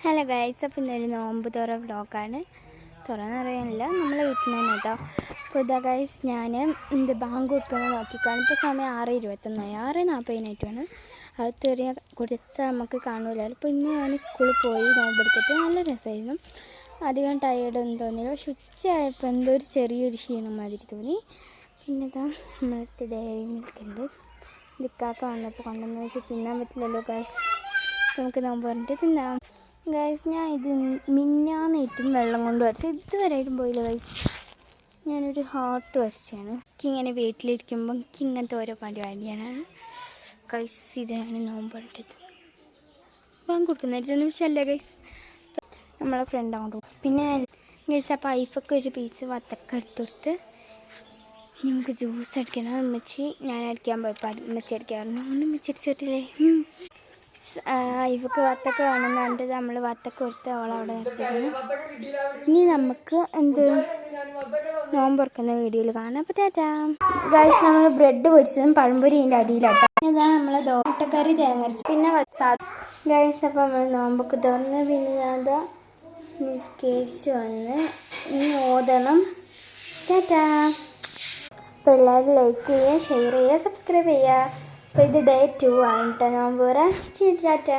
Hello guys, അപ്പോൾ ഇന്നൊരു നോമ്പ് തുറ വ്ളോഗാണ്. തുറന്ന് അറിയാനില്ല, നമ്മളെ വീട്ടിൽ നിന്ന് കേട്ടോ. അപ്പോൾ ഇതാ ഗൈസ്, ഞാൻ ബാങ്ക് കൊടുക്കുന്നത് നോക്കിക്കാണ്. ഇപ്പോൾ സമയം 6:21, 6:40 അത് തെറിയ കൊടുത്താൽ നമുക്ക് കാണൂല. അപ്പോൾ ഇന്ന് ഞാൻ സ്കൂളിൽ പോയി നോമ്പെടുത്തിട്ട് നല്ല രസമായിരുന്നു. അധികം ടയേർഡൊന്നും തോന്നിയില്ല. പക്ഷെ ഉച്ചയായപ്പോൾ എന്തോ ഒരു ചെറിയൊരു ക്ഷീണം മാതിരി തോന്നി. പിന്നെ ഇതാ നമ്മളടുത്ത് ഡയറി മിൽക്കുണ്ട്. ദിക്കാക്ക വന്നപ്പോൾ കൊണ്ടുവന്ന് വെച്ച് തിന്നാൻ പറ്റില്ലല്ലോ ഗൈസ്. നമുക്ക് നോമ്പ് പറഞ്ഞിട്ട് തിന്നാം. ഗൈസ്, ഞാൻ ഇത് മിന്നാന്നേറ്റും വെള്ളം കൊണ്ട് വരച്ച് ഇതുവരെയായിട്ടും പോയില്ല ഗൈസ്. ഞാനൊരു ഹാർട്ട് വരച്ചാണ്. എനിക്കിങ്ങനെ വീട്ടിലിരിക്കുമ്പം എനിക്ക് ഇങ്ങനത്തെ ഓരോ പരിപാടിയാണ് ഗൈസ്. ഇതാണ് നോമ്പ് പറഞ്ഞിട്ട് ബാങ്ക് കൊടുക്കുന്നതായിട്ടൊന്നും വിഷയമല്ല ഗൈസ്. നമ്മളെ ഫ്രണ്ട് അങ്ങോട്ട് പോകും. പിന്നെ ഗൈസ്, അപ്പോൾ ഐഫൊക്കെ ഒരു പീസ് വത്തക്ക എടുത്തൊടുത്ത് നമുക്ക് ജ്യൂസ് അടിക്കണം. ഉമ്മച്ചി ഞാൻ അടിക്കാൻ പോയപ്പോൾ ഉമ്മച്ചി അടിക്കാറുണ്ട്. അങ്ങനെ ഉമ്മച്ചി അടിച്ചിട്ടില്ലേ. ഇവക്ക് വത്തക്ക വേണമെന്നുണ്ട്. നമ്മൾ വത്തക്ക കൊടുത്ത് അവളവിടെ നിർത്തിയിരുന്നു. ഇനി നമുക്ക് നോമ്പ് തുറക്കുന്ന വീഡിയോയിൽ കാണാം. അപ്പോൾ ടാറ്റാ ഗൈസ്. നമ്മൾ ബ്രെഡ് പൊരിച്ചതും പഴംപൊരി ഇതിൻ്റെ അടിയിലാട്ടോ. ഇതാ നമ്മളെ മുട്ടക്കറി തേങ്ങരച്ച് പിന്നെ ഗൈസ്. അപ്പോൾ നമ്മൾ നോമ്പൊക്കെ തുറന്ന് പിന്നെ അതാ നിസ്കരിച്ച് വന്ന് ഇനി ഓതണം. ടാറ്റാ. അപ്പോൾ എല്ലാവരും ലൈക്ക് ചെയ്യുക, ഷെയർ ചെയ്യുക, സബ്സ്ക്രൈബ് ചെയ്യുക. അപ്പോൾ ഇത് ഡേ 2 ആണ് കേട്ടോ നോമ്പ് തുറ. ടാറ്റാ.